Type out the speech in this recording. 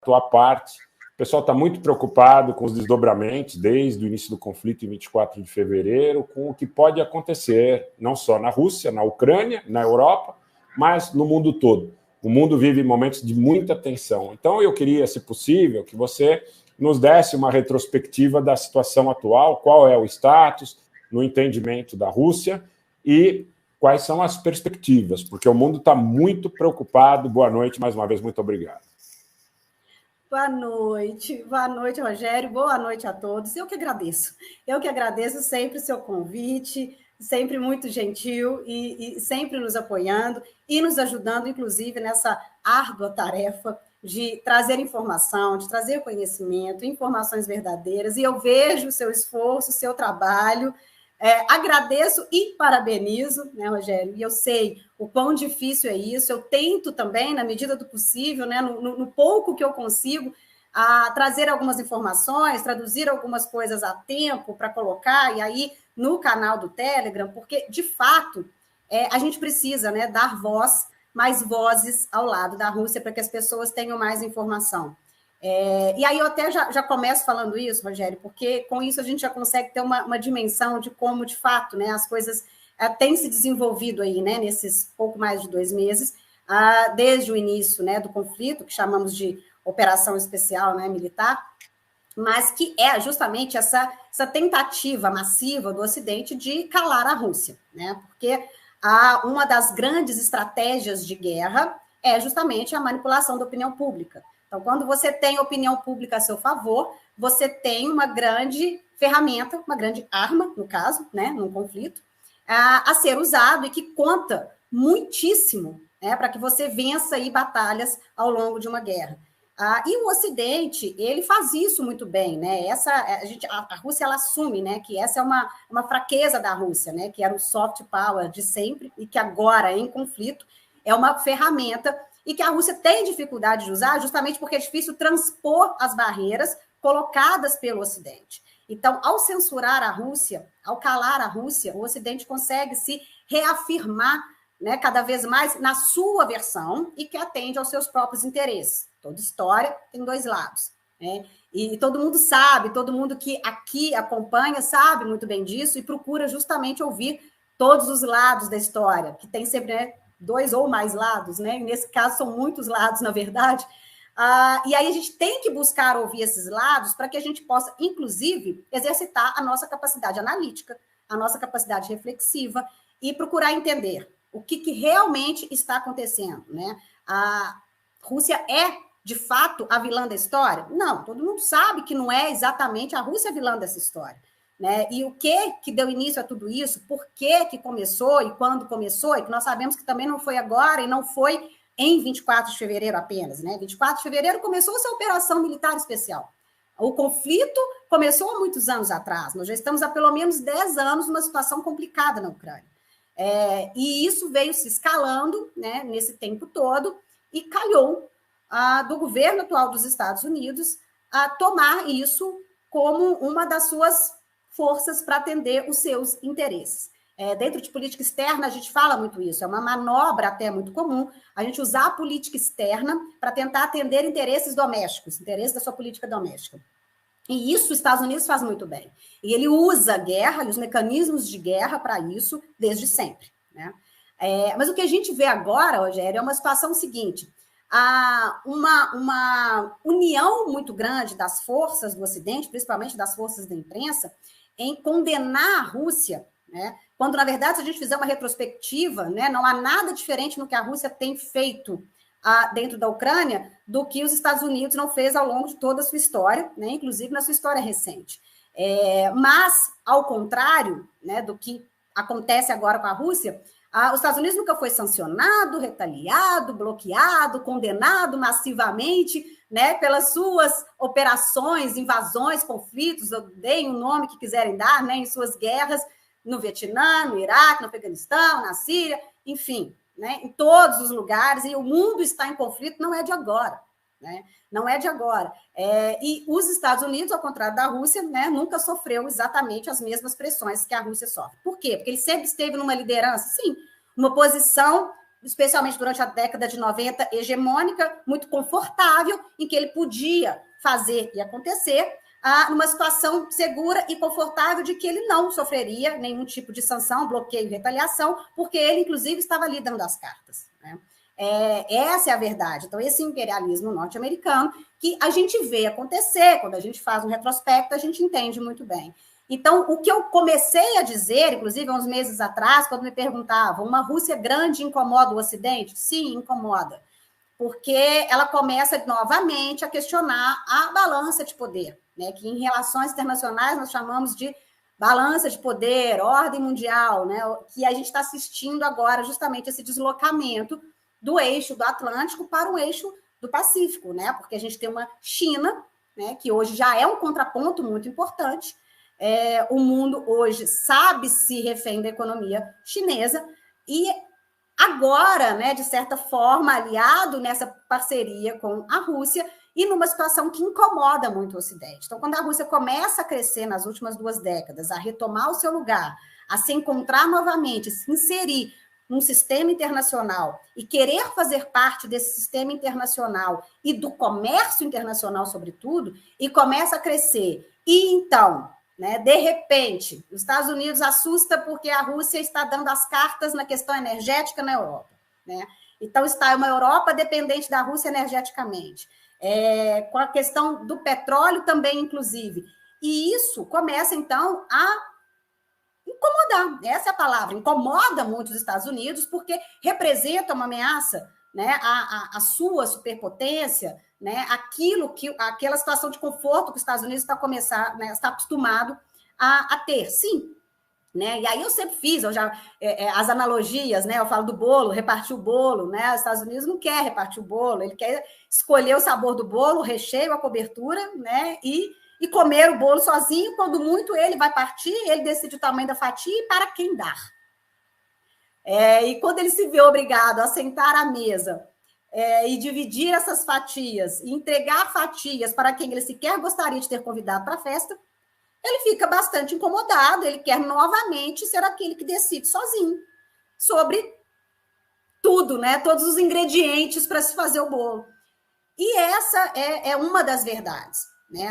tua parte. O pessoal está muito preocupado com os desdobramentos desde o início do conflito em 24 de fevereiro, com o que pode acontecer, não só na Rússia, na Ucrânia, na Europa, mas no mundo todo. O mundo vive momentos de muita tensão. Então, eu queria, se possível, que você nos desse uma retrospectiva da situação atual, qual é o status no entendimento da Rússia e quais são as perspectivas, porque o mundo está muito preocupado. Boa noite, mais uma vez, muito obrigado. Boa noite, Rogério, boa noite a todos. Eu que agradeço sempre o seu convite, sempre muito gentil e sempre nos apoiando e nos ajudando, inclusive, nessa árdua tarefa de trazer informação, de trazer conhecimento, informações verdadeiras, e eu vejo o seu esforço, o seu trabalho. Agradeço e parabenizo, né, Rogério? E eu sei o quão difícil é isso. Eu tento também, na medida do possível, né, no pouco que eu consigo, trazer algumas informações, traduzir algumas coisas a tempo para colocar, e aí no canal do Telegram, porque, de fato, a gente precisa, né, dar voz, mais vozes ao lado da Rússia para que as pessoas tenham mais informação. E aí eu até já começo falando isso, Rogério, porque com isso a gente já consegue ter uma dimensão de como, de fato, né, as coisas têm se desenvolvido aí, né, nesses pouco mais de 2 meses, desde o início, né, do conflito, que chamamos de operação especial, né, militar, mas que é justamente essa tentativa massiva do Ocidente de calar a Rússia, né, porque uma das grandes estratégias de guerra é justamente a manipulação da opinião pública. Então, quando você tem opinião pública a seu favor, você tem uma grande ferramenta, uma grande arma, no caso, né, num conflito, a ser usado e que conta muitíssimo, né, para que você vença aí batalhas ao longo de uma guerra. E o Ocidente, ele faz isso muito bem, né? A Rússia, ela assume, né, que essa é uma fraqueza da Rússia, né, que era o soft power de sempre e que agora, em conflito, é uma ferramenta e que a Rússia tem dificuldade de usar justamente porque é difícil transpor as barreiras colocadas pelo Ocidente. Então, ao censurar a Rússia, ao calar a Rússia, o Ocidente consegue se reafirmar, né, cada vez mais na sua versão e que atende aos seus próprios interesses. Toda história tem 2 lados, né? E todo mundo sabe, todo mundo que aqui acompanha sabe muito bem disso e procura justamente ouvir todos os lados da história, que tem sempre, né, 2 ou mais lados, né? E nesse caso são muitos lados, na verdade. E aí a gente tem que buscar ouvir esses lados para que a gente possa, inclusive, exercitar a nossa capacidade analítica, a nossa capacidade reflexiva e procurar entender o que realmente está acontecendo, né? A Rússia é, de fato, a vilã da história? Não, todo mundo sabe que não é exatamente a Rússia a vilã dessa história. Né? E o que deu início a tudo isso, por que começou e quando começou, e que nós sabemos que também não foi agora e não foi em 24 de fevereiro apenas. Né? 24 de fevereiro começou essa operação militar especial. O conflito começou há muitos anos atrás, nós já estamos há pelo menos 10 anos numa situação complicada na Ucrânia. E isso veio se escalando, né, nesse tempo todo e calhou do governo atual dos Estados Unidos a tomar isso como uma das suas forças para atender os seus interesses. Dentro de política externa, a gente fala muito isso, é uma manobra até muito comum, a gente usar a política externa para tentar atender interesses domésticos, interesses da sua política doméstica. E isso os Estados Unidos faz muito bem. E ele usa a guerra e os mecanismos de guerra para isso desde sempre. Né? Mas o que a gente vê agora, Rogério, é uma situação seguinte, uma união muito grande das forças do Ocidente, principalmente das forças da imprensa, em condenar a Rússia, né? Quando, na verdade, se a gente fizer uma retrospectiva, né, não há nada diferente no que a Rússia tem feito dentro da Ucrânia do que os Estados Unidos não fez ao longo de toda a sua história, né, inclusive na sua história recente. Mas, ao contrário, né, do que acontece agora com a Rússia, os Estados Unidos nunca foi sancionado, retaliado, bloqueado, condenado massivamente, né, pelas suas operações, invasões, conflitos, deem o nome que quiserem dar, né, em suas guerras no Vietnã, no Iraque, no Afeganistão, na Síria, enfim, né, em todos os lugares, e o mundo está em conflito, não é de agora. Né? Não é de agora. E os Estados Unidos, ao contrário da Rússia, né, nunca sofreu exatamente as mesmas pressões que a Rússia sofre. Por quê? Porque ele sempre esteve numa liderança, sim, uma posição especialmente durante a década de 90, hegemônica, muito confortável, em que ele podia fazer e acontecer, numa situação segura e confortável de que ele não sofreria nenhum tipo de sanção, bloqueio, retaliação, porque ele, inclusive, estava ali dando as cartas, né? Essa é a verdade. Então, esse imperialismo norte-americano, que a gente vê acontecer, quando a gente faz um retrospecto, a gente entende muito bem. Então, o que eu comecei a dizer, inclusive, há uns meses atrás, quando me perguntavam, uma Rússia grande incomoda o Ocidente? Sim, incomoda. Porque ela começa novamente a questionar a balança de poder, né? Que em relações internacionais nós chamamos de balança de poder, ordem mundial, né? Que a gente está assistindo agora justamente esse deslocamento do eixo do Atlântico para o eixo do Pacífico, né? Porque a gente tem uma China, né, que hoje já é um contraponto muito importante. O mundo hoje sabe se refém da economia chinesa e agora, né, de certa forma, aliado nessa parceria com a Rússia e numa situação que incomoda muito o Ocidente. Então, quando a Rússia começa a crescer nas últimas 2 décadas, a retomar o seu lugar, a se encontrar novamente, se inserir num sistema internacional e querer fazer parte desse sistema internacional e do comércio internacional, sobretudo, e começa a crescer. E então, né, de repente, os Estados Unidos assusta porque a Rússia está dando as cartas na questão energética na Europa, né? Então, está uma Europa dependente da Rússia energeticamente, com a questão do petróleo também, inclusive. E isso começa, então, a incomodar, essa é a palavra, incomoda muito os Estados Unidos, porque representa uma ameaça, né, a sua superpotência, né, aquela situação de conforto que os Estados Unidos está acostumado a ter, sim. Né? E aí eu sempre fiz, as analogias, né? Eu falo do bolo, repartir o bolo, né? Os Estados Unidos não quer repartir o bolo, ele quer escolher o sabor do bolo, o recheio, a cobertura, né? E comer o bolo sozinho, quando muito ele vai partir, ele decide o tamanho da fatia e para quem dar. E quando ele se vê obrigado a sentar à mesa e dividir essas fatias, e entregar fatias para quem ele sequer gostaria de ter convidado para a festa, ele fica bastante incomodado, ele quer novamente ser aquele que decide sozinho sobre tudo, né? Todos os ingredientes para se fazer o bolo. E essa é uma das verdades, né?